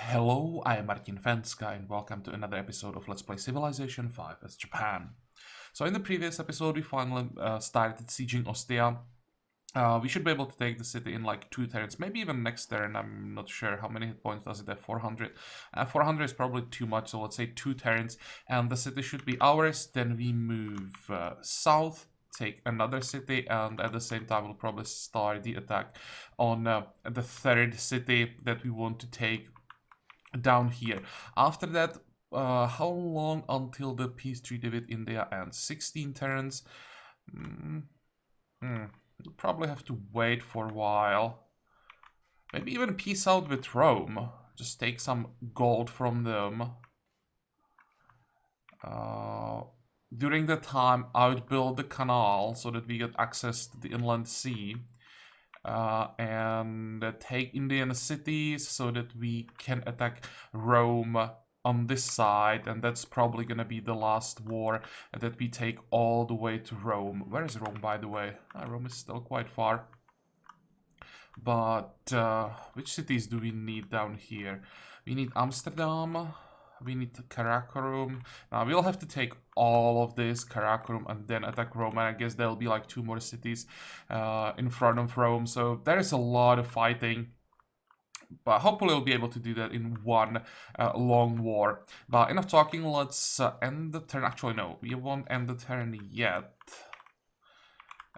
Hello, I am Martin Fencka and welcome to another episode of Let's Play Civilization 5 as Japan. So in the previous episode we finally started sieging Ostia. We should be able to take the city in like 2 turns, maybe even next turn. I'm not sure how many hit points does it have. 400. 400 is probably too much, so let's say 2 turns and the city should be ours. Then we move south, take another city, and at the same time we'll probably start the attack on the third city that we want to take down here. After that, how long until the peace treaty with India ends? 16 turns. We'll probably have to wait for a while. Maybe even peace out with Rome. Just take some gold from them. During that time, I would build the canal so that we get access to the inland sea. And take Indian cities so that we can attack Rome on this side, and that's probably gonna be the last war that we take all the way to Rome. Where is Rome, by the way? Rome is still quite far. But which cities do we need down here? We need Amsterdam. We need Karakorum. Now we'll have to take all of this, Karakorum, and then attack Rome. And I guess there'll be like 2 more cities in front of Rome. So there is a lot of fighting. But hopefully we'll be able to do that in one long war. But enough talking, let's end the turn. Actually, no, we won't end the turn yet.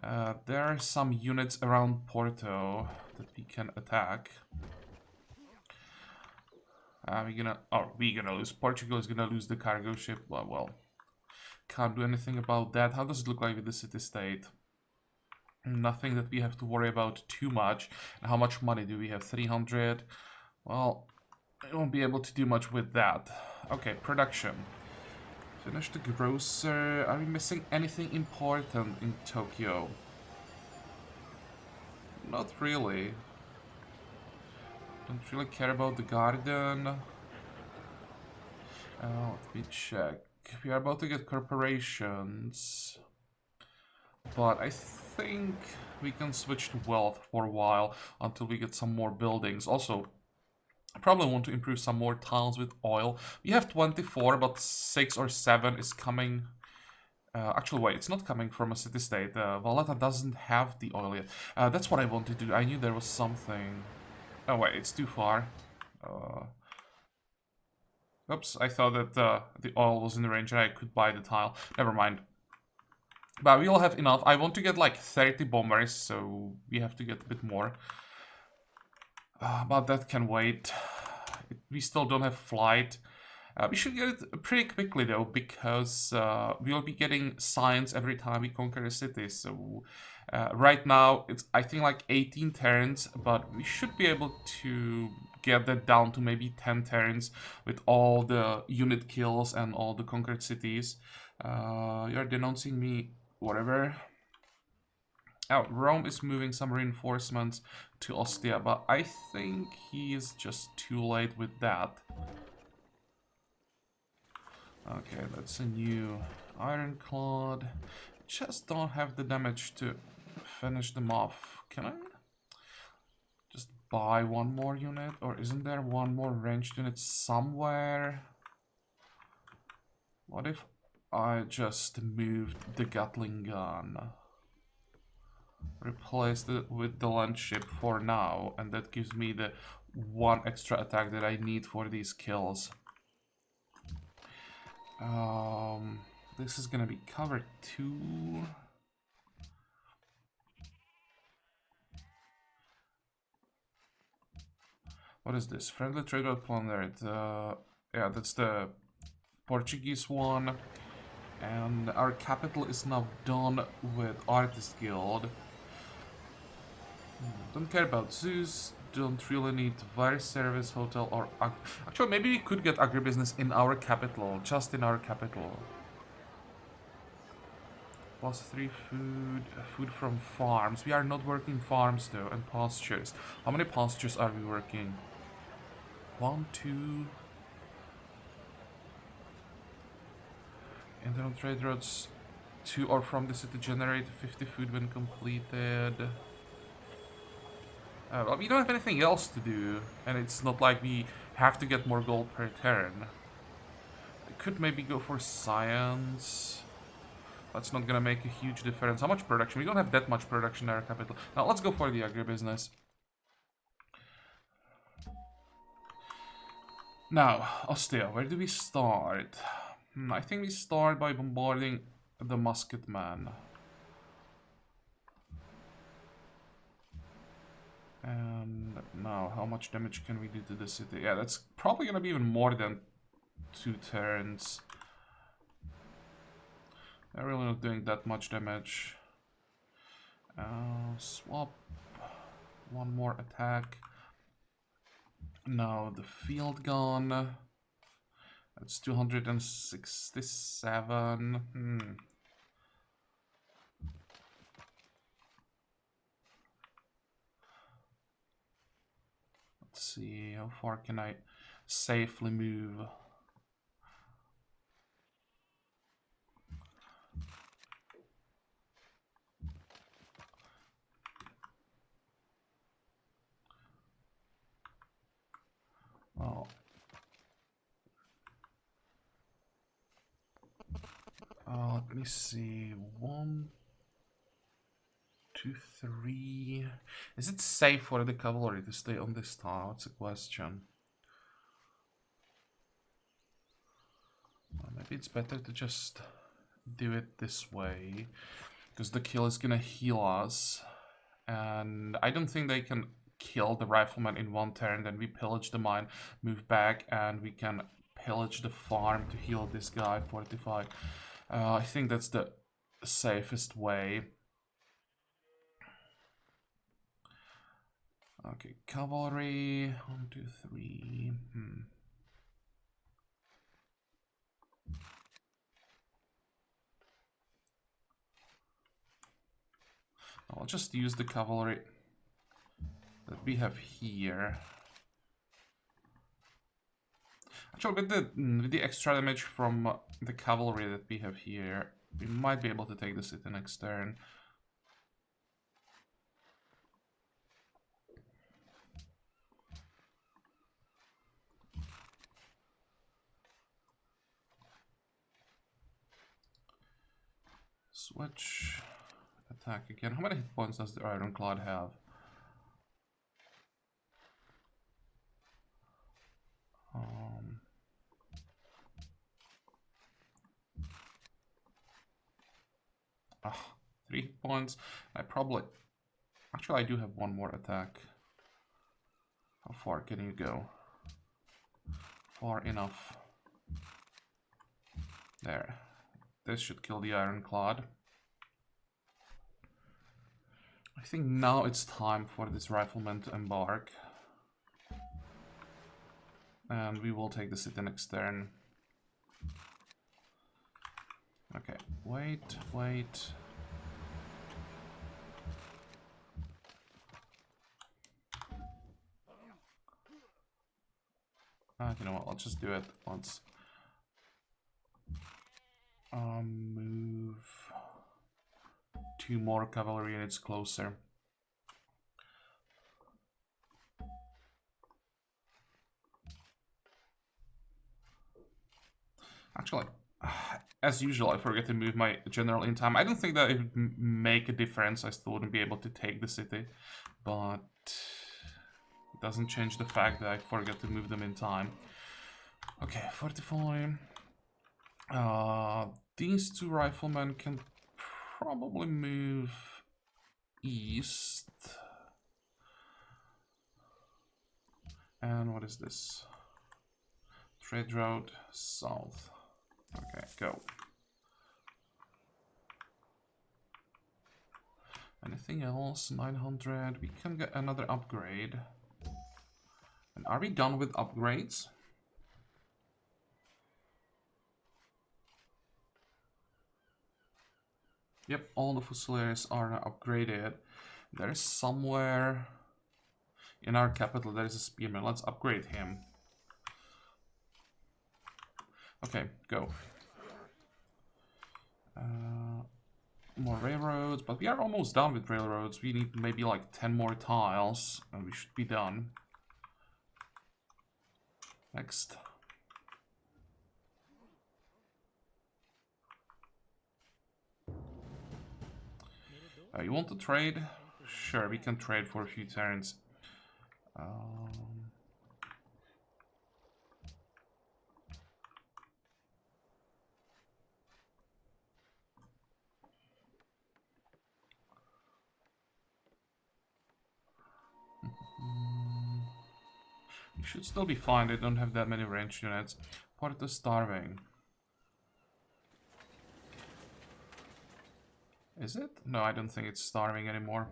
There are some units around Porto that we can attack. We're gonna lose. Portugal is gonna lose the cargo ship. Well, can't do anything about that. How does it look like with the city-state? Nothing that we have to worry about too much. And how much money do we have? 300. Well, I won't be able to do much with that. Okay, production. Finish the grocer. Are we missing anything important in Tokyo? Not really. Don't really care about the garden. Let me check. We are about to get corporations. But I think we can switch to wealth for a while until we get some more buildings. Also, I probably want to improve some more tiles with oil. We have 24, but 6 or 7 is coming. Actually, wait, it's not coming from a city-state. Valletta doesn't have the oil yet. That's what I want to do. I knew there was something. Oh wait, it's too far. Oops, I thought that the oil was in the range and I could buy the tile. Never mind. But we'll have enough. I want to get like 30 bombers, so we have to get a bit more. But that can wait. We still don't have flight. We should get it pretty quickly though, because we'll be getting science every time we conquer a city. So right now it's I think like 18 turns, but we should be able to get that down to maybe 10 turns with all the unit kills and all the conquered cities. You're denouncing me, whatever. Oh, Rome is moving some reinforcements to Ostia, but I think he is just too late with that. Okay, that's a new ironclad. Just don't have the damage to finish them off. Can I just buy one more unit? Or isn't there one more ranged unit somewhere? What if I just moved the Gatling gun? Replaced it with the land ship for now, and that gives me the 1 extra attack that I need for these kills. This is gonna be cover 2. What is this? Friendly trade route plundered. Yeah, that's the Portuguese one. And our capital is now done with Artist Guild. Don't care about zoos. Don't really need virus service, hotel, or actually maybe we could get agribusiness in our capital, just in our capital. +3 food from farms. We are not working farms though, and pastures. How many pastures are we working? 1, 2. Internal trade routes to or from the city generate 50 food when completed. Well, we don't have anything else to do, and it's not like we have to get more gold per turn. I could maybe go for science. That's not gonna make a huge difference. How much production? We don't have that much production in our capital. Now let's go for the agribusiness. Now, Ostia, where do we start? I think we start by bombarding the musketman. And now, how much damage can we do to the city? Yeah, that's probably gonna be even more than 2 turns. They're really not doing that much damage. Swap. One more attack. Now the field gun. That's 267. Let's see, how far can I safely move? Oh. Let me see. 1, 2, 3. Is it safe for the cavalry to stay on this tile? That's a question. Well, maybe it's better to just do it this way, because the kill is gonna heal us. And I don't think they can kill the rifleman in 1 turn. Then we pillage the mine, move back, and we can pillage the farm to heal this guy, fortify. I think that's the safest way. Okay, cavalry. 1, 2, 3. I'll just use the cavalry that we have here. Actually, with the extra damage from the cavalry that we have here, we might be able to take the city next turn. Switch. Attack again. How many hit points does the Ironclad have? Ah, 3 hit points. Actually, I do have 1 more attack. How far can you go? Far enough. There. This should kill the Ironclad. I think now it's time for this rifleman to embark. And we will take the city next turn. Okay, wait. You know what, let's just do it once. Move 2 more cavalry units closer. Actually, as usual, I forget to move my general in time. I don't think that it would make a difference. I still wouldn't be able to take the city, but it doesn't change the fact that I forget to move them in time. Okay, 45. These 2 riflemen can probably move east. And what is this? Trade route south. Okay, go. Anything else? 900. We can get another upgrade. And are we done with upgrades? Yep, all the Fusiliers are now upgraded. There is somewhere in our capital there is a spearman. Let's upgrade him. Okay, go. More railroads, but we are almost done with railroads. We need maybe like 10 more tiles and we should be done. Next. You want to trade? Sure, we can trade for a few turns. You should still be fine, they don't have that many ranged units. Port is starving. Is it? No, I don't think it's starving anymore.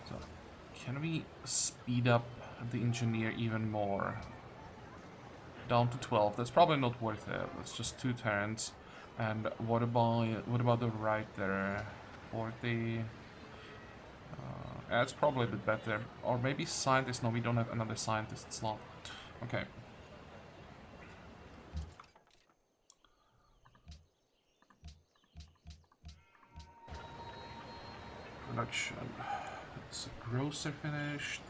So, can we speed up the engineer even more? Down to 12. That's probably not worth it. That's just 2 turns. And what about the right there? 40. That's probably a bit better. Or maybe scientist. No, we don't have another scientist slot. Okay. Production. It's a grocer finished.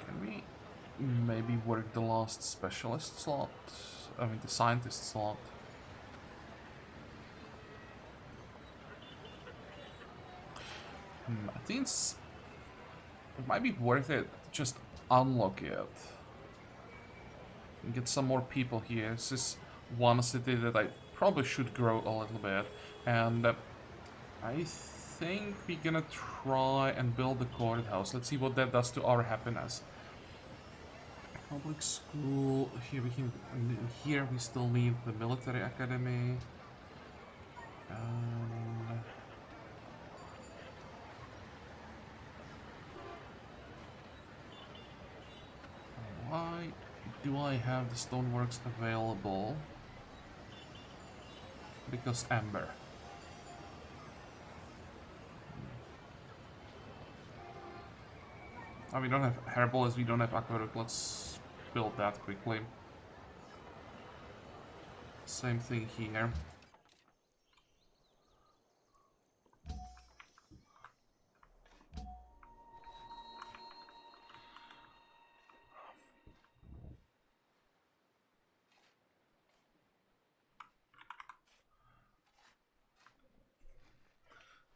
Can we maybe work the last specialist slot? I mean the scientist slot. I think it might be worth it to just unlock it. And get some more people here. This is one city that I probably should grow a little bit. And I think we're gonna try and build the courthouse. Let's see what that does to our happiness. Public school. Here we can. Here we still need the military academy. Why do I have the stoneworks available? Because amber. Oh, we don't have herbalists, we don't have aqueduct. Let's build that quickly. Same thing here.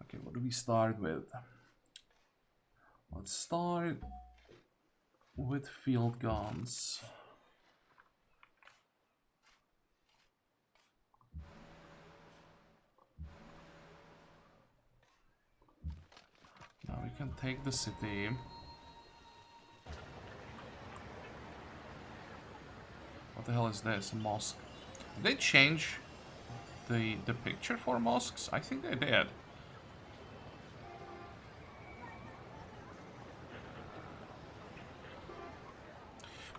Okay, what do we start with? Let's start with field guns. Now we can take the city. What the hell is this? A mosque. Did they change the picture for mosques? I think they did.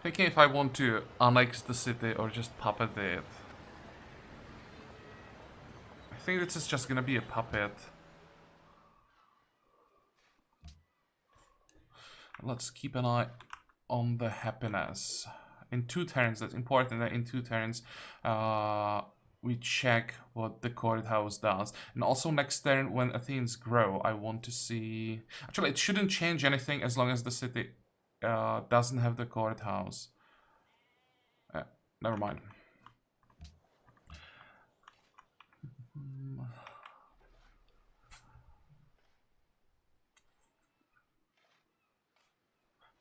Thinking if I want to annex the city or just puppet it. I think this is just gonna be a puppet. Let's keep an eye on the happiness. In 2 turns, that's important that in 2 turns we check what the courthouse does. And also next turn when Athens grow, I want to see... Actually, it shouldn't change anything as long as the city doesn't have the courthouse. Never mind.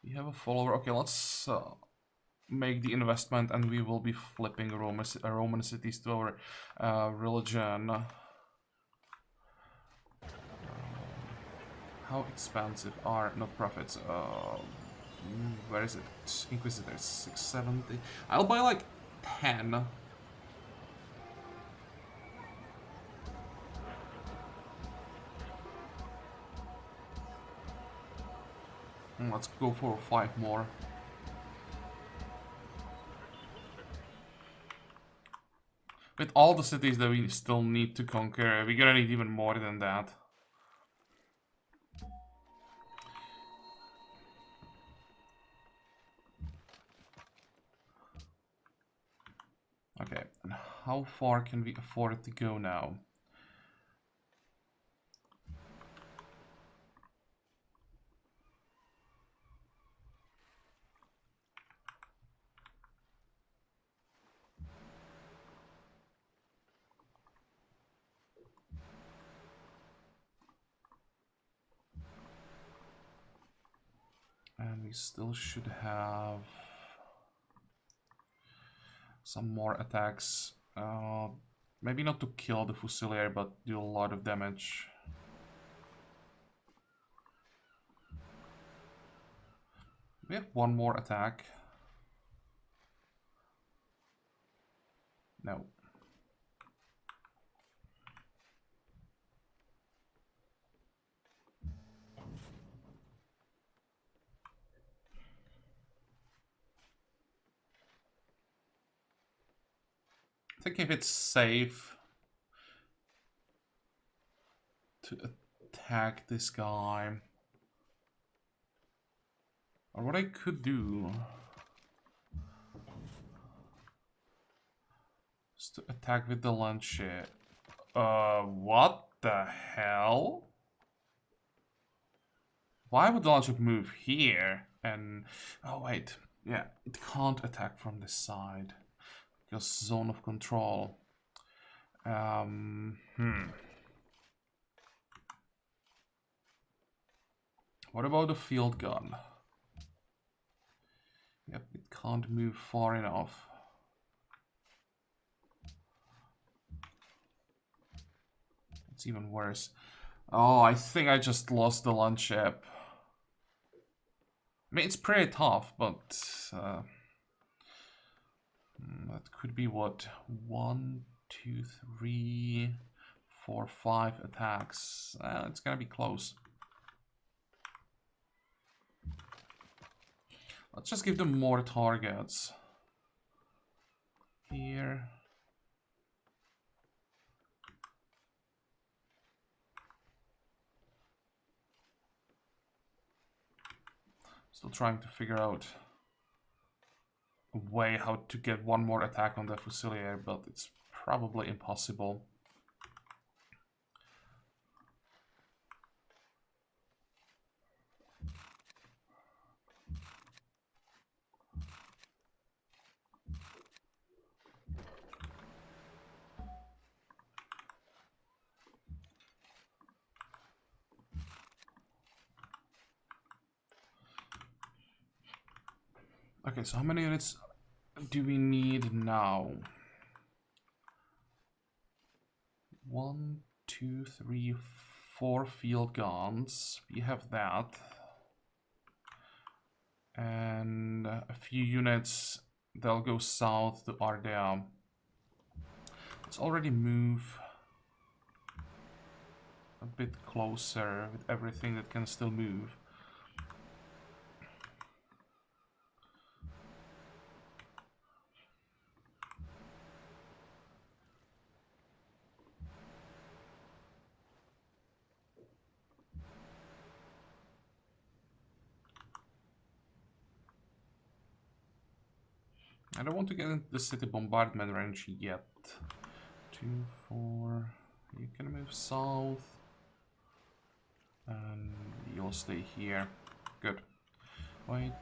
We have a follower. Okay, let's make the investment and we will be flipping Roman cities to our religion. How expensive are not profits? Where is it? Inquisitors 670. I'll buy like 10. Let's go for 5 more. With all the cities that we still need to conquer, we're gonna need even more than that. Okay, and how far can we afford to go now? And we still should have some more attacks. Maybe not to kill the Fusilier, but do a lot of damage. We have one more attack. No. I think if it's safe to attack this guy, or what I could do is to attack with the lancet. What the hell? Why would the lancet move here? And oh wait, yeah, it can't attack from this side because zone of control. What about the field gun? Yep, it can't move far enough. It's even worse. Oh, I think I just lost the lunch ship. I mean, it's pretty tough, but that could be what? 1, 2, 3, 4, 5 attacks. It's gonna be close. Let's just give them more targets. Here. Still trying to figure out a way how to get one more attack on the Fusilier, but it's probably impossible. Okay, so how many units do we need now? 1, 2, 3, 4 field guns. We have that. And a few units, they'll go south to Ardea. Let's already move a bit closer with everything that can still move. I don't want to get into the city bombardment range yet. 2, 4. You can move south. And you'll stay here. Good. Wait.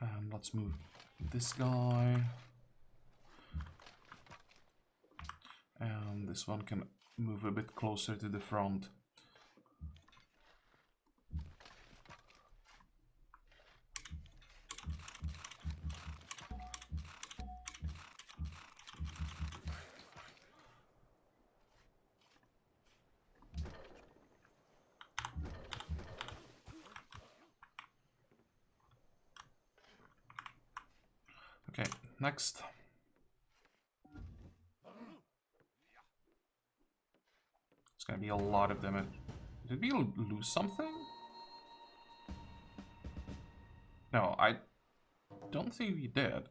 And let's move this guy. And this one can move a bit closer to the front. Okay, next. It's gonna be a lot of damage. Did we lose something? No, I don't think we did.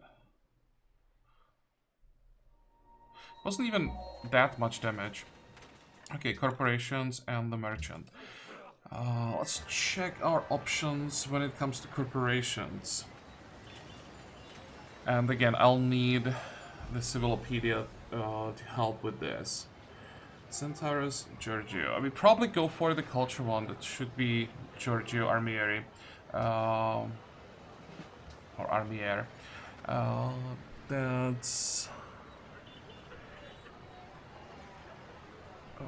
Wasn't even that much damage. Okay, corporations and the merchant. Let's check our options when it comes to corporations. And again, I'll need the Civilopedia to help with this. Centaurus, Giorgio. I would probably go for the culture one. That should be Giorgio Armieri. Or Armier. That's...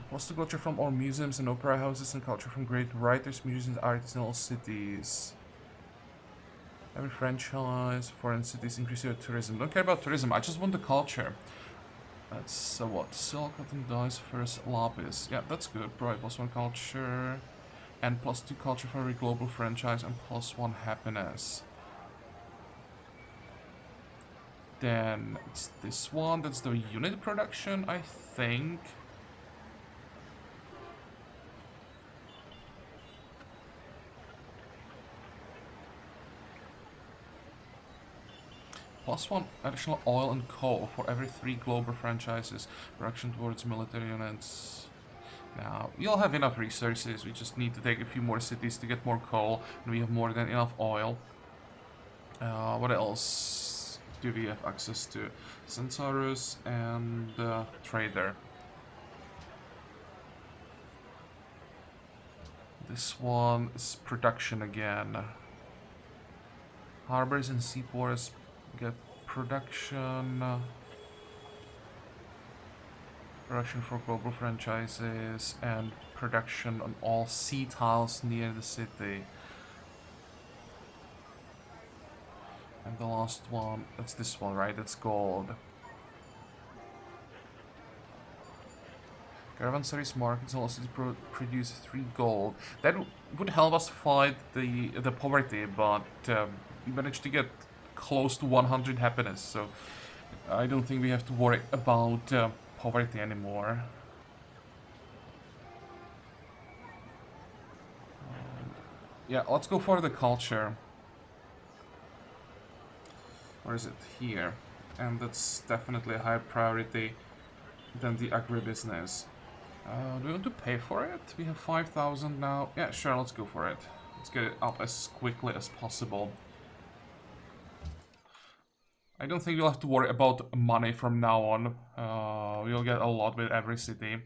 Plus the culture from all museums and opera houses and culture from great writers, musicians, artists in all cities. Every franchise, foreign cities, increase your tourism. Don't care about tourism, I just want the culture. That's what? Silk, cotton, dice, first lapis. Yeah, that's good. Provide +1 culture. And +2 culture for every global franchise and +1 happiness. Then it's this one. That's the unit production, I think. +1 additional oil and coal for every 3 global franchises. Production towards military units. Now, we'll have enough resources. We just need to take a few more cities to get more coal. And we have more than enough oil. What else do we have access to? Centaurus and Trader. This one is production again. Harbors and seaports get production. Production for global franchises and production on all sea tiles near the city. And the last one, that's this one, right? That's gold. Caravansaries, markets, and all cities produce 3 gold. That would help us fight the poverty, but we managed to get close to 100 happiness, so I don't think we have to worry about poverty anymore. Yeah, let's go for the culture. Where is it? Here. And that's definitely a higher priority than the agribusiness. Do we want to pay for it? We have 5,000 now. Yeah, sure, let's go for it. Let's get it up as quickly as possible. I don't think we'll have to worry about money from now on. We'll get a lot with every city.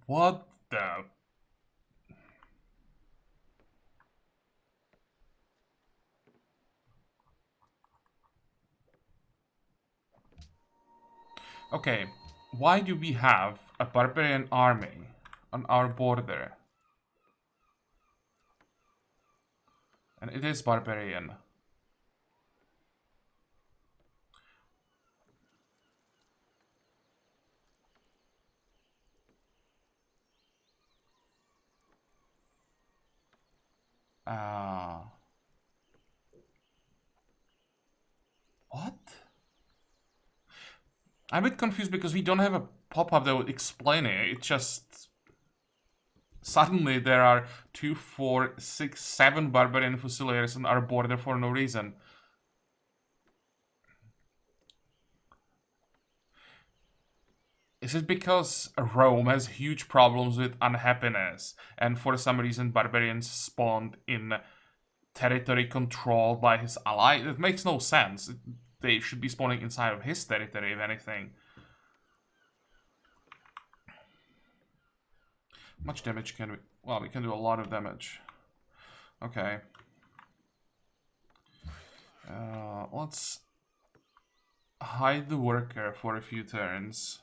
What the... Okay, why do we have a barbarian army on our border? And it is barbarian. What? I'm a bit confused because we don't have a pop-up that would explain it. It just... Suddenly there are 2, 4, 6, 7 barbarian fusiliers on our border for no reason. Is it because Rome has huge problems with unhappiness and for some reason barbarians spawned in territory controlled by his ally? It makes no sense. They should be spawning inside of his territory, if anything. How much damage can we... Well, we can do a lot of damage. Okay. Let's hide the worker for a few turns.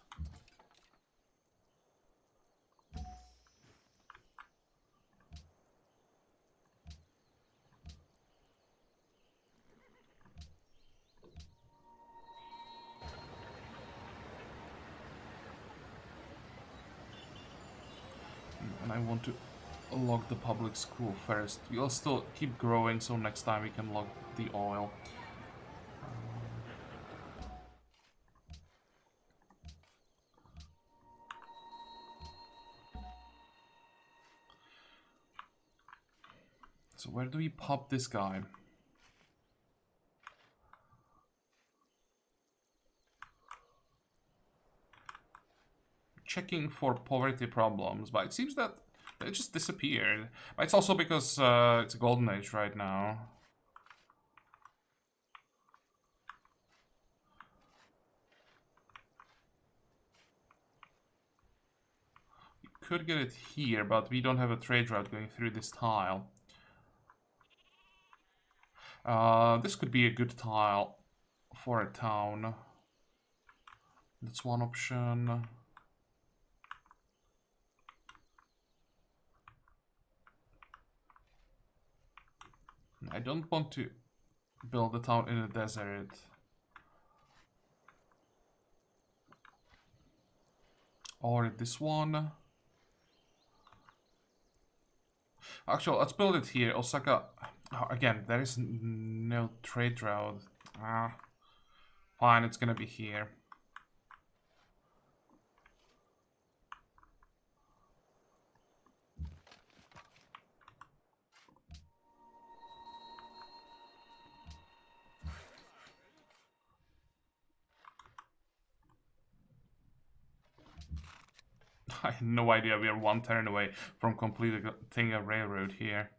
want to log the public school first. We'll still keep growing, so next time we can log the oil. So where do we pop this guy? Checking for poverty problems, but it seems that it just disappeared. But it's also because it's a golden age right now. We could get it here, but we don't have a trade route going through this tile. This could be a good tile for a town. That's one option. I don't want to build a town in a desert. Or this one. Actually, let's build it here. Osaka. Oh, again, there is no trade route. Fine, it's gonna be here. I had no idea we are one turn away from completing a railroad here.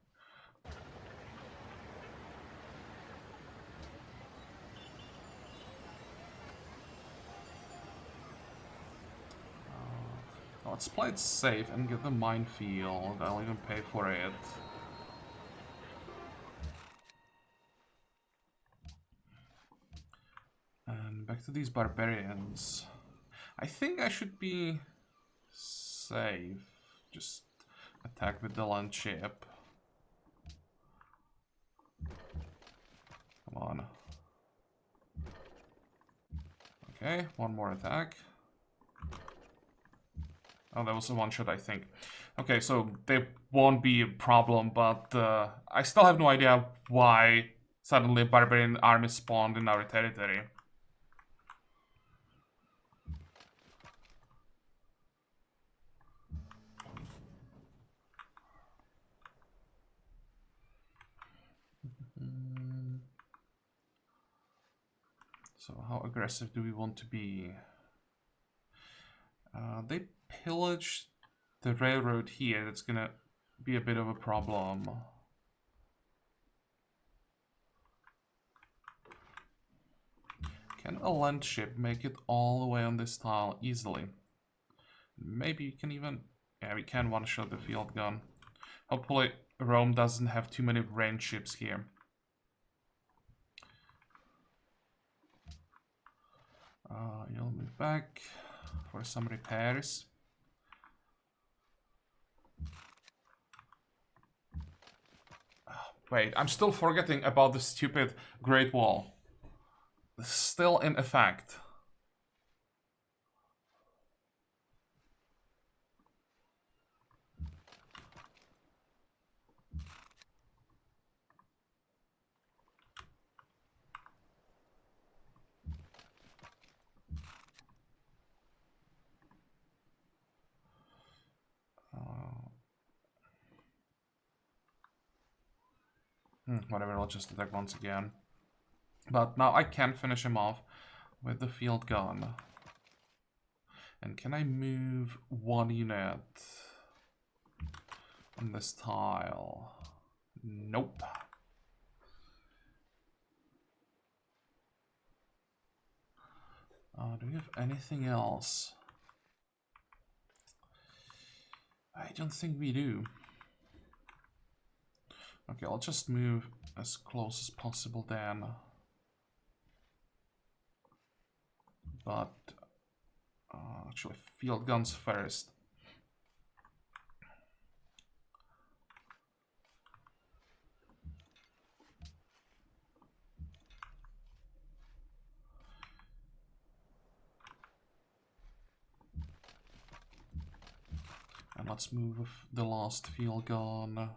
Let's play it safe and get the minefield. I'll even pay for it. And back to these barbarians. I think I should be safe. Just attack with the land ship. Come on. Okay, one more attack. Oh, that was a one-shot, I think. Okay, so there won't be a problem, but I still have no idea why suddenly a barbarian army spawned in our territory. So how aggressive do we want to be? They pillaged the railroad here. That's gonna be a bit of a problem. Can a land ship make it all the way on this tile easily? Maybe you can even... Yeah, we can one-shot the field gun. Hopefully Rome doesn't have too many range ships here. You'll move back for some repairs. Wait, I'm still forgetting about the stupid Great Wall. Still in effect. Whatever, I'll just attack once again. But now I can finish him off with the field gun. And can I move one unit on this tile? Nope. Do we have anything else? I don't think we do. Okay, I'll just move as close as possible then. But actually, field guns first. And let's move the last field gun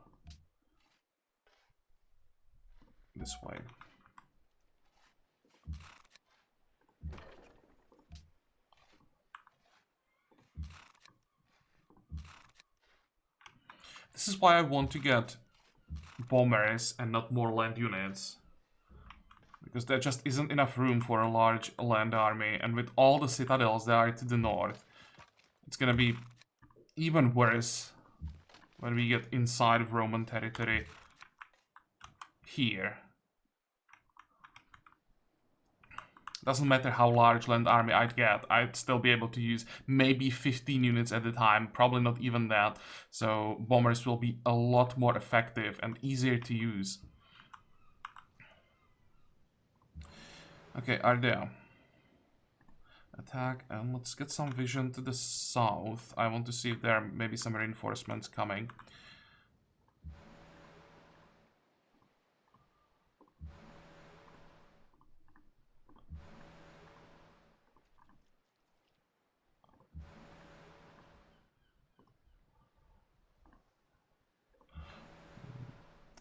this way. This is why I want to get bombers and not more land units. Because there just isn't enough room for a large land army, and with all the citadels that are to the north, it's gonna be even worse when we get inside of Roman territory here. Doesn't matter how large land army I'd get, I'd still be able to use maybe 15 units at a time, probably not even that. So bombers will be a lot more effective and easier to use. Okay, are there? Attack, and let's get some vision to the south. I want to see if there are maybe some reinforcements coming.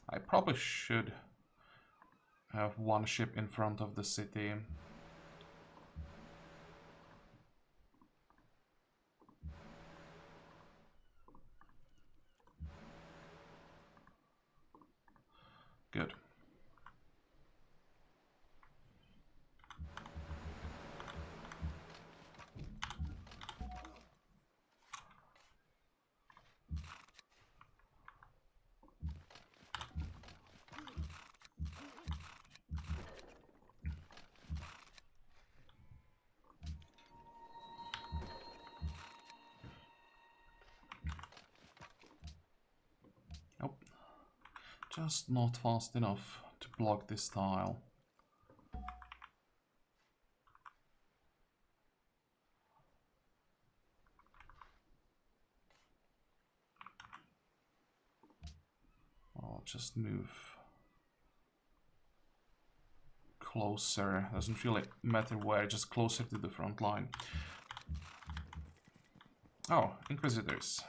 I probably should have one ship in front of the city. Good. Nope. Just not fast enough to block this tile. I'll just move closer. Doesn't really matter where, just closer to the front line. Oh, Inquisitors.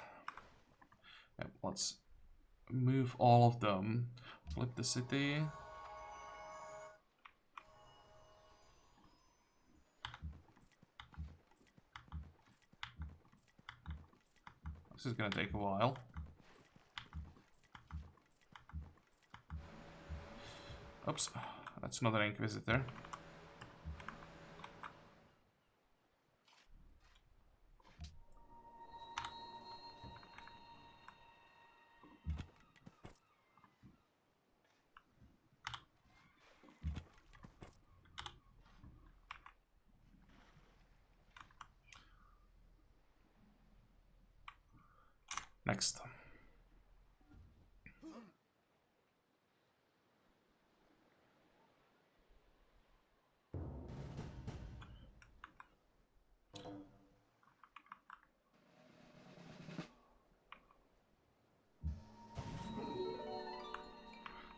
Yeah, let's move all of them. Flip the city. This is gonna take a while. Oops, that's not an Inquisitor. Next.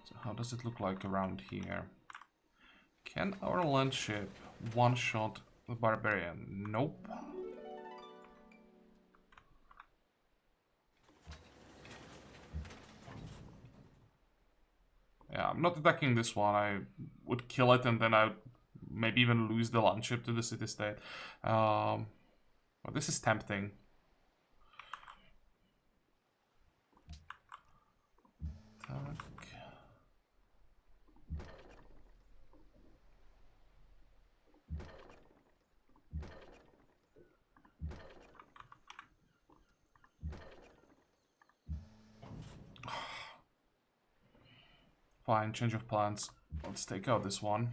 So how does it look like around here? Can our land ship one-shot the Barbarian? Nope. Yeah, I'm not attacking this one. I would kill it and then I would maybe even lose the land ship to the city-state. Well, this is tempting. Fine, change of plans. Let's take out this one.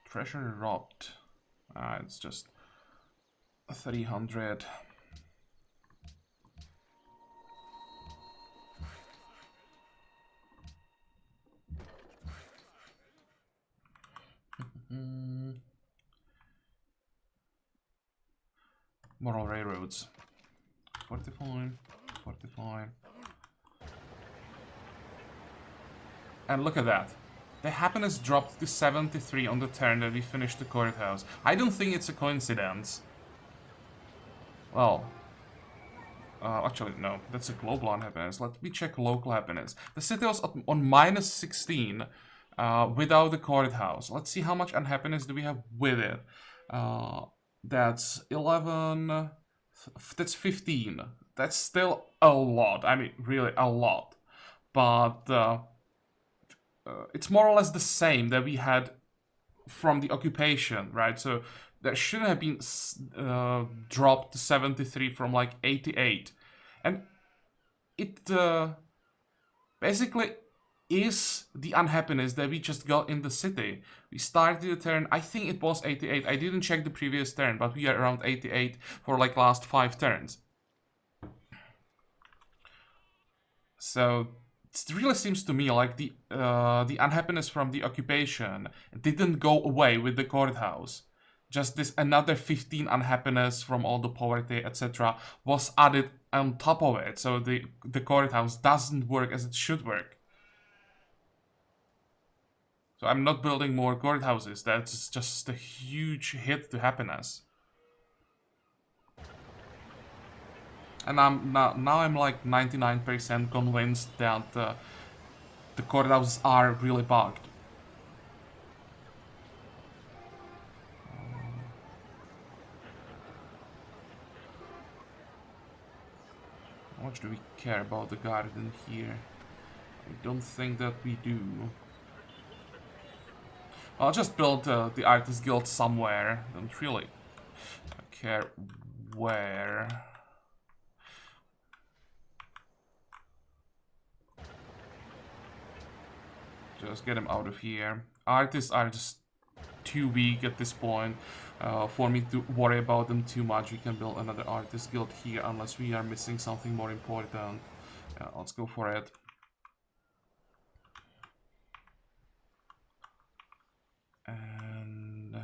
Treasure robbed. It's just 300. Moral railroads. 45, 45. And look at that. The happiness dropped to 73 on the turn that we finished the courthouse. I don't think it's a coincidence. Well, actually, no. That's a global unhappiness. Let me check local happiness. The city was on minus 16 without the courthouse. Let's see how much unhappiness do we have with it. That's 11. That's 15. That's still a lot. I mean, really a lot. But it's more or less the same that we had from the occupation, right? So that shouldn't have been dropped to 73 from like 88. And it basically is the unhappiness that we just got in the city. We started the turn, I think it was 88. I didn't check the previous turn, but we are around 88 for like last 5 turns. So it really seems to me like the unhappiness from the occupation didn't go away with the courthouse. Just this another 15 unhappiness from all the poverty, etc. was added on top of it. So the courthouse doesn't work as it should work. So I'm not building more courthouses. That's just a huge hit to happiness. And now I'm like 99% convinced that the courthouses are really bugged. How much do we care about the garden here? I don't think that we do. I'll just build the Artist Guild somewhere. Don't really care where. Just get him out of here. Artists are just too weak at this point for me to worry about them too much. We can build another Artist Guild here unless we are missing something more important. Yeah, let's go for it. And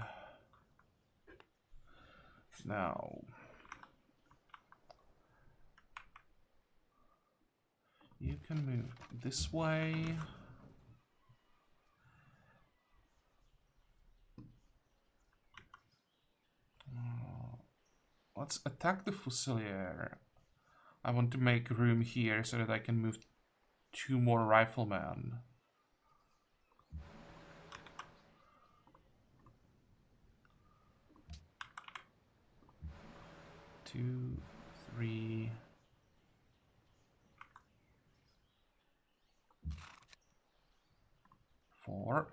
now you can move this way. Let's attack the Fusilier. I want to make room here so that I can move 2 more riflemen. Two, 3, 4.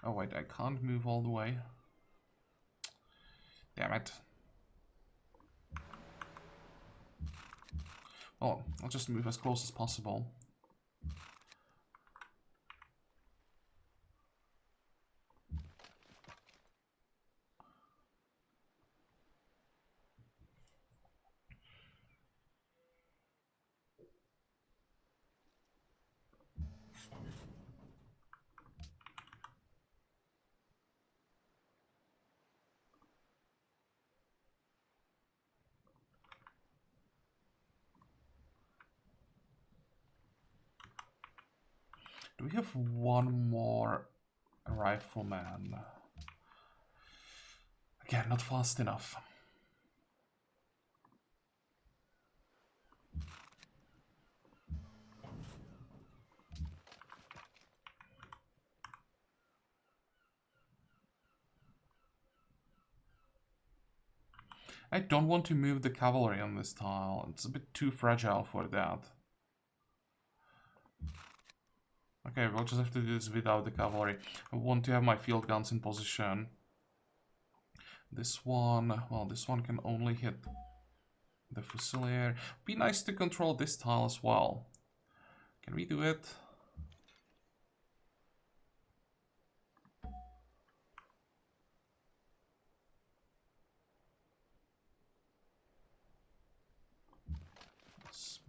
Oh wait, I can't move all the way. Damn it. Oh, I'll just move as close as possible. Do we have 1 more rifleman? Again, not fast enough. I don't want to move the cavalry on this tile. It's a bit too fragile for that. Okay, we'll just have to do this without the cavalry. I want to have my field guns in position. This one, well, this one can only hit the Fusilier. Be nice to control this tile as well. Can we do it? Let's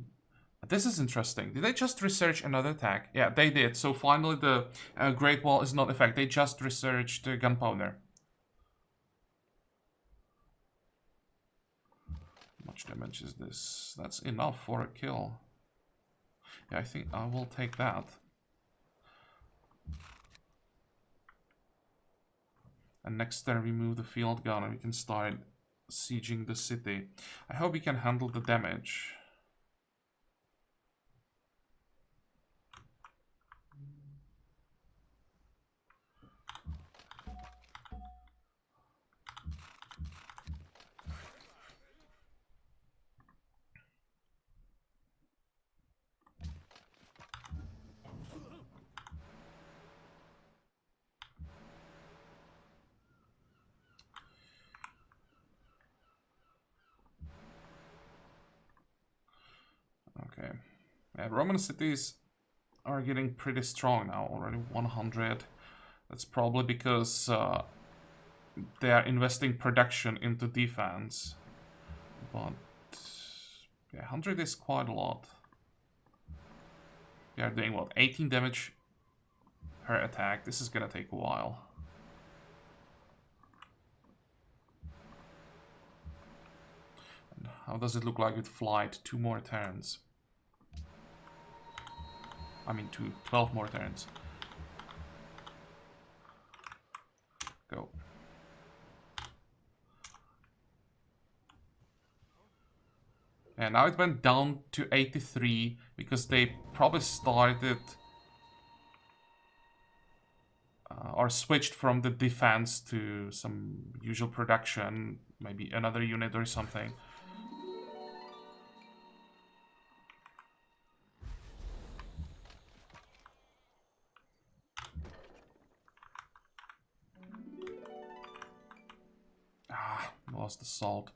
This is interesting. Did they just research another attack? Yeah, they did. So finally the Great Wall is not effect. They just researched gunpowder. How much damage is this? That's enough for a kill. Yeah, I think I will take that. And next turn we move the field gun and we can start sieging the city. I hope we can handle the damage. Okay. Yeah, Roman cities are getting pretty strong now, already 100. That's probably because they are investing production into defense. But yeah, 100 is quite a lot. They are doing what, 18 damage per attack. This is gonna take a while. And how does it look like with flight? 2 more turns. I mean 12 more turns. Go. And now it went down to 83 because they probably started or switched from the defense to some usual production, maybe another unit or something. Ah, lost the salt.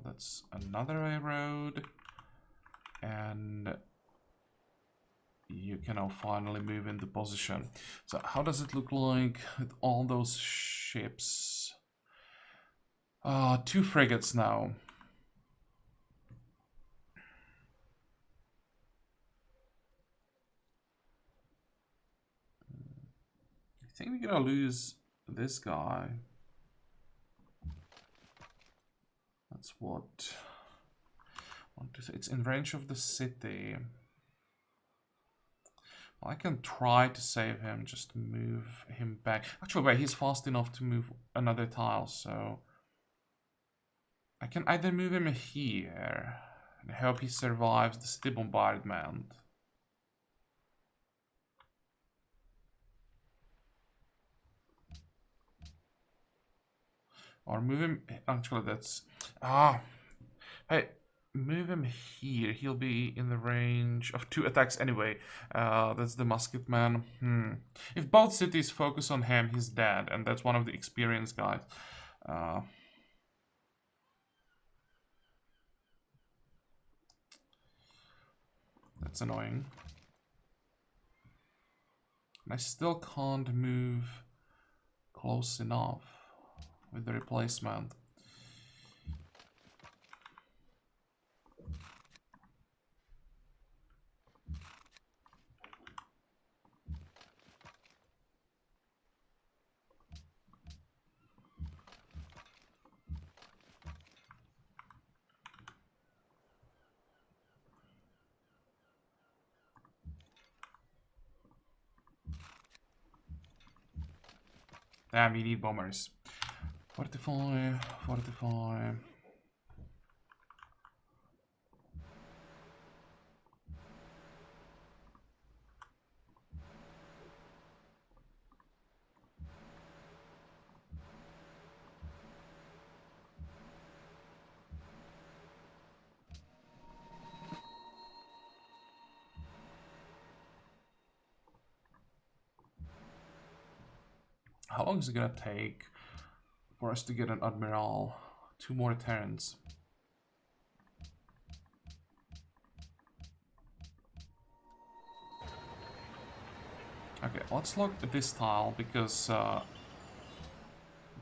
That's another railroad, and you can now finally move into position. So how does it look like with all those ships? 2 frigates now. I think we're gonna lose this guy. That's what. It's in range of the city. Well, I can try to save him, just move him back. Actually, wait, he's fast enough to move another tile, so I can either move him here and hope he survives the city bombardment. Or move him... Actually, that's... Hey, move him here. He'll be in the range of 2 attacks anyway. That's the musket man. If both cities focus on him, he's dead. And that's one of the experienced guys. That's annoying. And I still can't move close enough with the replacement. Damn, we need bombers. 45, 45. How long is it gonna take for us to get an admiral? 2 more turns. Okay, let's look at this tile because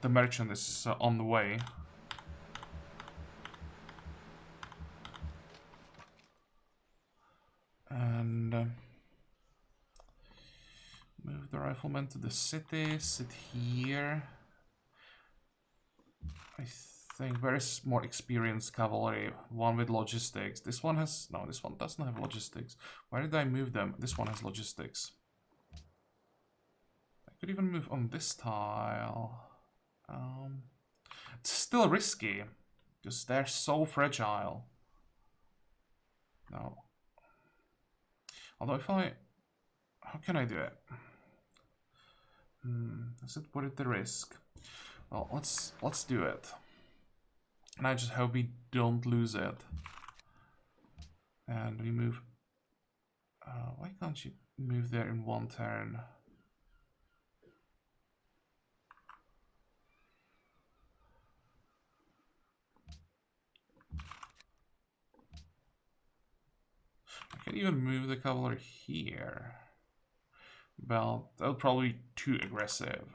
the merchant is on the way. And move the riflemen to the city, sit here. I think there is more experienced cavalry, one with logistics. This one has, no, this one doesn't have logistics. Why did I move them? This one has logistics. I could even move on this tile. It's still risky, because they're so fragile. No. Although if I... How can I do it? Is it worth the risk? Well, let's do it. And I just hope we don't lose it. And we move... why can't you move there in 1 turn? I can even move the cavalry here. Well, that'll probably be too aggressive.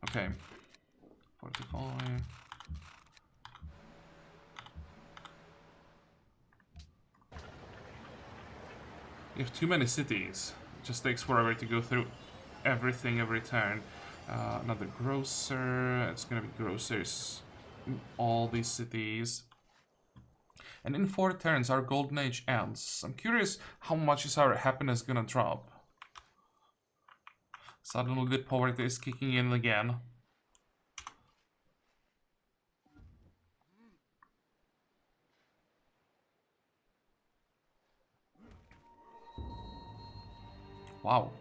Okay, 45. You have too many cities. It just takes forever to go through everything every turn. Another grocer. It's gonna be grocers in all these cities. And in 4 turns, our golden age ends. I'm curious how much is our happiness gonna drop. Suddenly the poverty is kicking in again. Wow.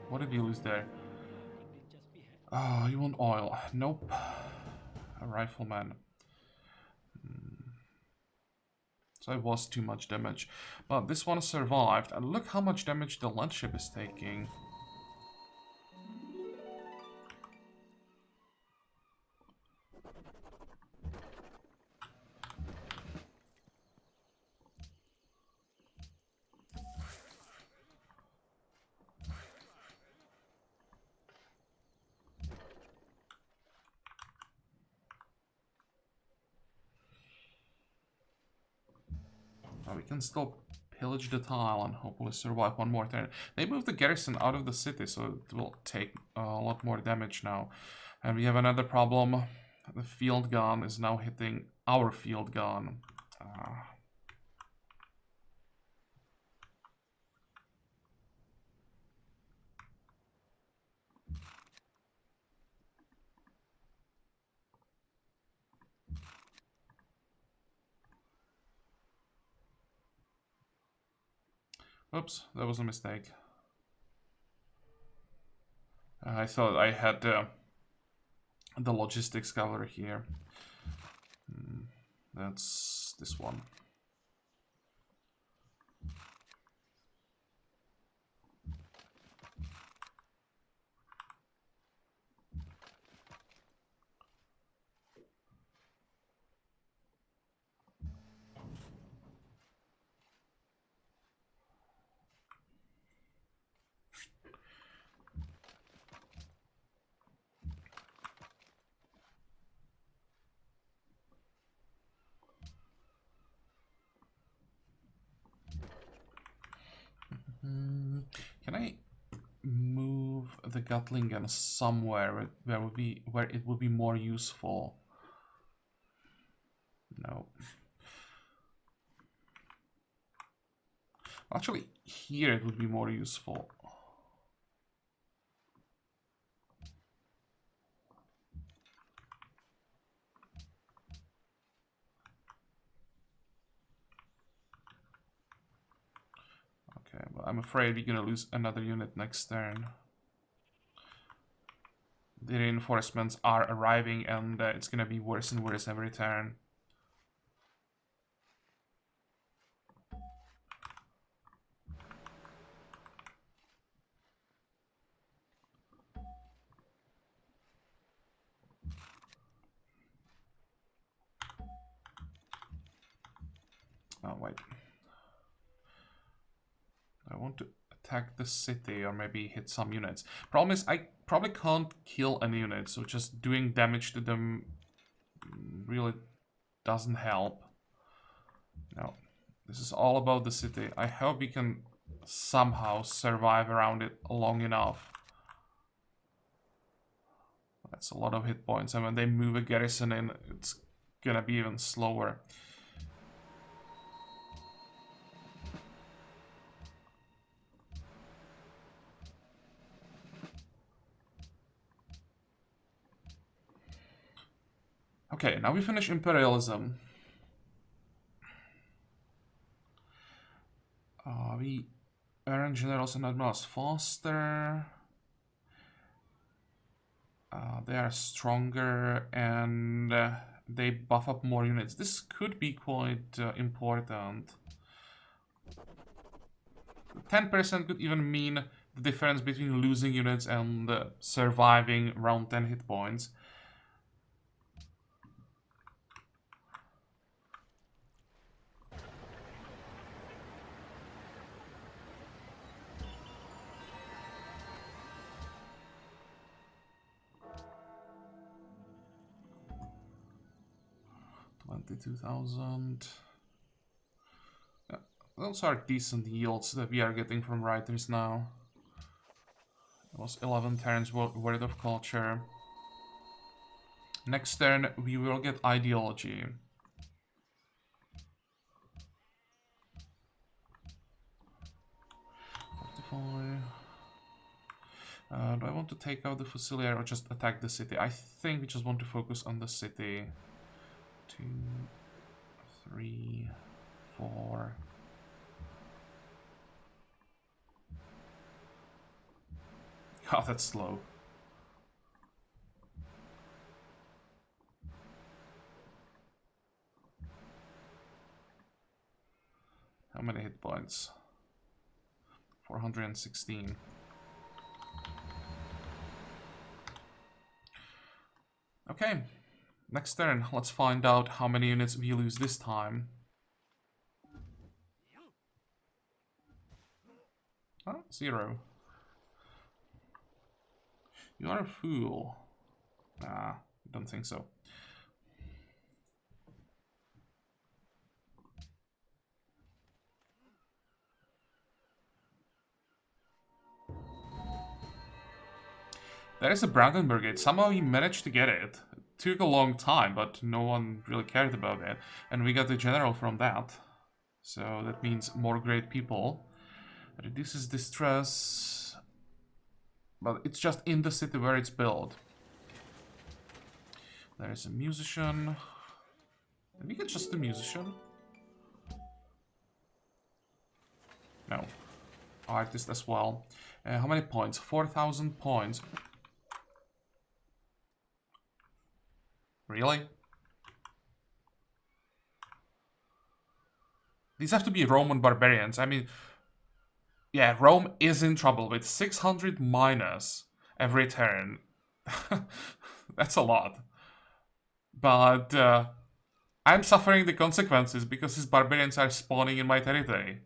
What did you lose there? Oh, you want oil? Nope. A rifleman. So it was too much damage. But this one survived. And look how much damage the landship is taking. We can still pillage the tile and hopefully survive 1 more turn. They moved the garrison out of the city, so it will take a lot more damage now. And we have another problem. The field gun is now hitting our field gun. Oops, that was a mistake. I thought I had the logistics cavalry here. That's this one. Can I move the Gatling gun somewhere where it would be more useful? No. Actually, here it would be more useful. I'm afraid we're gonna lose another unit next turn. The reinforcements are arriving, and it's gonna be worse and worse every turn. Oh, wait. I want to attack the city or maybe hit some units. Problem is, I probably can't kill any units, so just doing damage to them really doesn't help. No, this is all about the city. I hope we can somehow survive around it long enough. That's a lot of hit points, and when they move a garrison in, it's gonna be even slower. Okay, now we finish imperialism. We earn generals and admirals faster. They are stronger, and they buff up more units. This could be quite important. 10% could even mean the difference between losing units and surviving around 10 hit points. $22,000. Yeah, those are decent yields that we are getting from writers now. It was 11 turns worth of culture. Next turn we will get ideology. Do I want to take out the Fusilier or just attack the city? I think we just want to focus on the city. 2, 3, 4. Oh, that's slow. How many hit points? 416. Okay, next turn. Let's find out how many units we lose this time. Oh, 0. You are a fool. Nah, don't think so. There is a Brandenburg Gate. Somehow he managed to get it. It took a long time, but no one really cared about it. And we got the general from that. So that means more great people. Reduces distress. But it's just in the city where it's built. There is a musician. Did we get just a musician? No. Artist as well. How many points? 4,000 points. Really? These have to be Roman barbarians. I mean, yeah, Rome is in trouble with 600 minus every turn. That's a lot. But I'm suffering the consequences because his barbarians are spawning in my territory.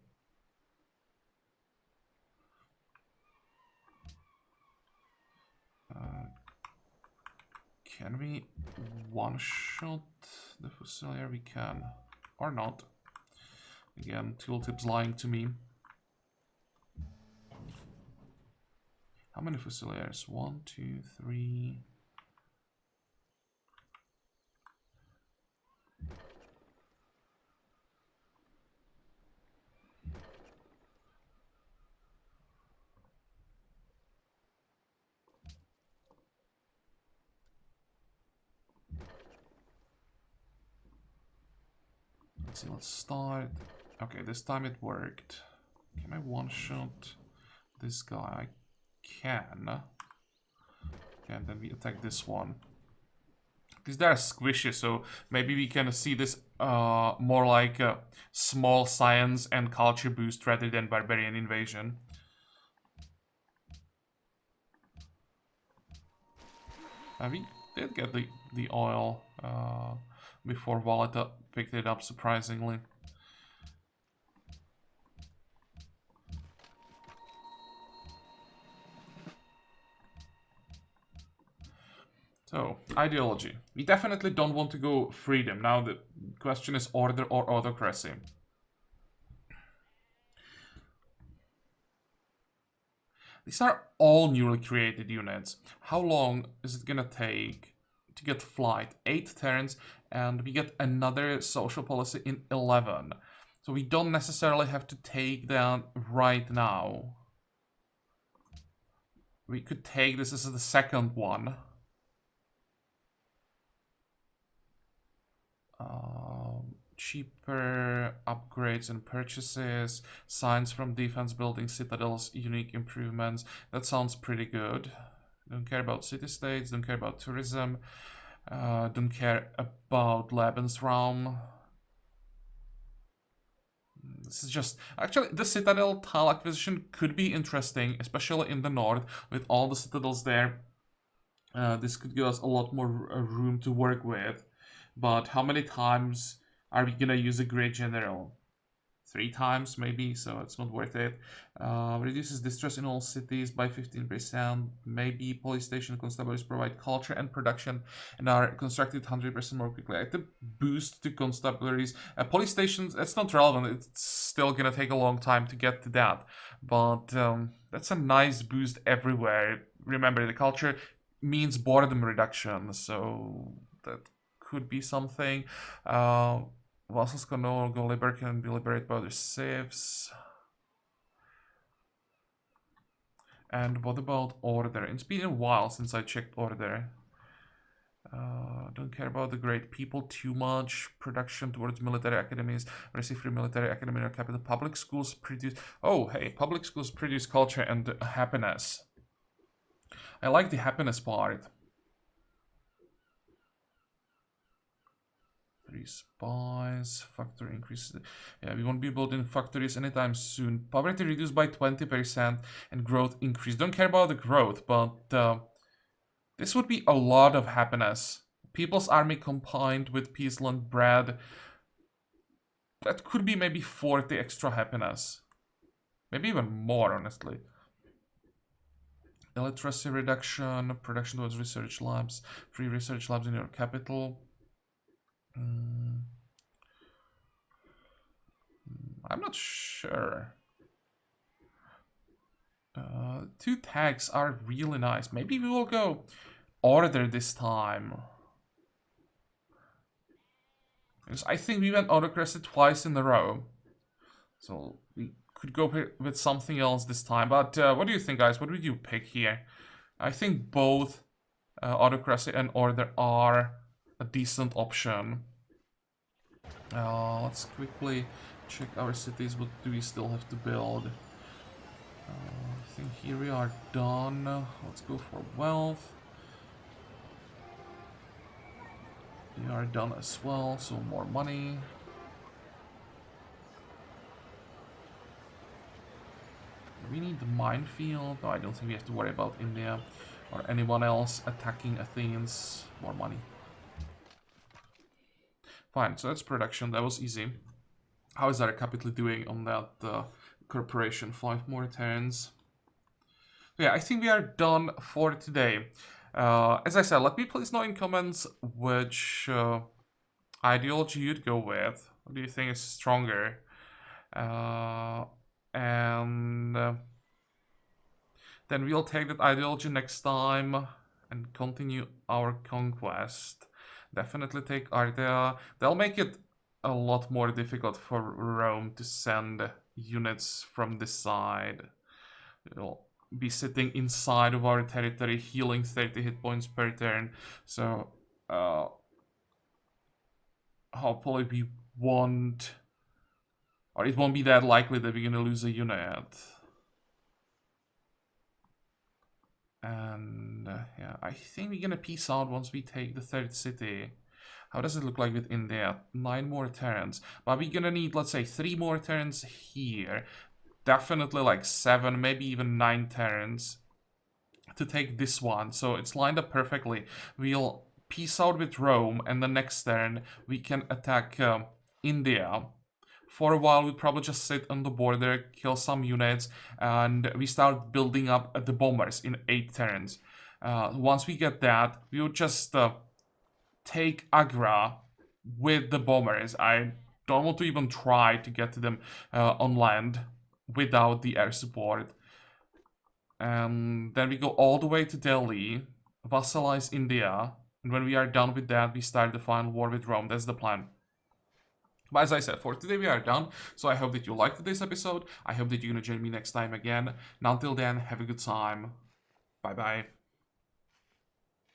Can we one-shot the Fusilier? We can. Or not. Again, tooltip's lying to me. How many Fusiliers? 1, 2, 3... Let's see, let's start. Okay, this time it worked. Can I one-shot this guy? I can. Okay, and then we attack this one. These are squishy, so maybe we can see this more like a small science and culture boost rather than barbarian invasion. We did get the oil before Valletta picked it up, surprisingly. So, ideology. We definitely don't want to go freedom. Now the question is order or autocracy. These are all newly created units. How long is it gonna take to get flight? 8 turns, and we get another social policy in 11. So we don't necessarily have to take that right now. We could take this as the second one. Cheaper upgrades and purchases, signs from defense building, citadels, unique improvements. That sounds pretty good. Don't care about city-states, don't care about tourism, don't care about Lebensraum. This is just... Actually, the citadel tile acquisition could be interesting, especially in the north, with all the citadels there. This could give us a lot more room to work with. But how many times are we gonna use a great general? 3 times maybe, so it's not worth it. Reduces distress in all cities by 15%. Maybe police station constabularies provide culture and production and are constructed 100% more quickly. Like the boost to constabularies. Police stations, it's not relevant. It's still gonna take a long time to get to that. But that's a nice boost everywhere. Remember, the culture means boredom reduction, so that could be something. Vassals can no longer liberate, can be liberated by their civs. And what about order? It's been a while since I checked order. Don't care about the great people too much. Production towards military academies. Receive free military academy or capital. Public schools produce... Oh, hey, public schools produce culture and happiness. I like the happiness part. 3 spies, factory increases. Yeah, we won't be building factories anytime soon. Poverty reduced by 20% and growth increased. Don't care about the growth, but this would be a lot of happiness. People's army combined with peaceland bread. That could be maybe 40 extra happiness. Maybe even more, honestly. Illiteracy reduction, production towards research labs, free research labs in your capital. I'm not sure. 2 tags are really nice. Maybe we will go order this time. Because I think we went autocracy twice in a row. So we could go with something else this time. But what do you think, guys? What would you pick here? I think both autocracy and order are a decent option. Let's quickly check our cities. What do we still have to build? I think here we are done. Let's go for wealth. We are done as well, so more money. We need the minefield. No, I don't think we have to worry about India or anyone else attacking Athens. More money. Fine, so that's production. That was easy. How is our capital doing on that corporation? 5 more turns. Yeah, I think we are done for today. As I said, let me please know in comments which ideology you'd go with. What do you think is stronger? And then we'll take that ideology next time and continue our conquest. Definitely take Ardea. They'll make it a lot more difficult for Rome to send units from this side. It'll be sitting inside of our territory, healing 30 hit points per turn. So hopefully we won't Or it won't be that likely that we're gonna lose a unit. And yeah, I think we're gonna peace out once we take the third city. How does it look like with India? 9 more turns. But we're gonna need, let's say, 3 more turns here. Definitely like 7, maybe even 9 turns to take this one. So it's lined up perfectly. We'll peace out with Rome, and the next turn we can attack India. For a while, we'll probably just sit on the border, kill some units, and we start building up the bombers in 8 turns. Once we get that, we would just take Agra with the bombers. I don't want to even try to get to them on land without the air support. And then we go all the way to Delhi, vassalize India, and when we are done with that, we start the final war with Rome. That's the plan. But as I said, for today we are done, so I hope that you liked today's episode. I hope that you're gonna join me next time again. And until then, have a good time. Bye bye.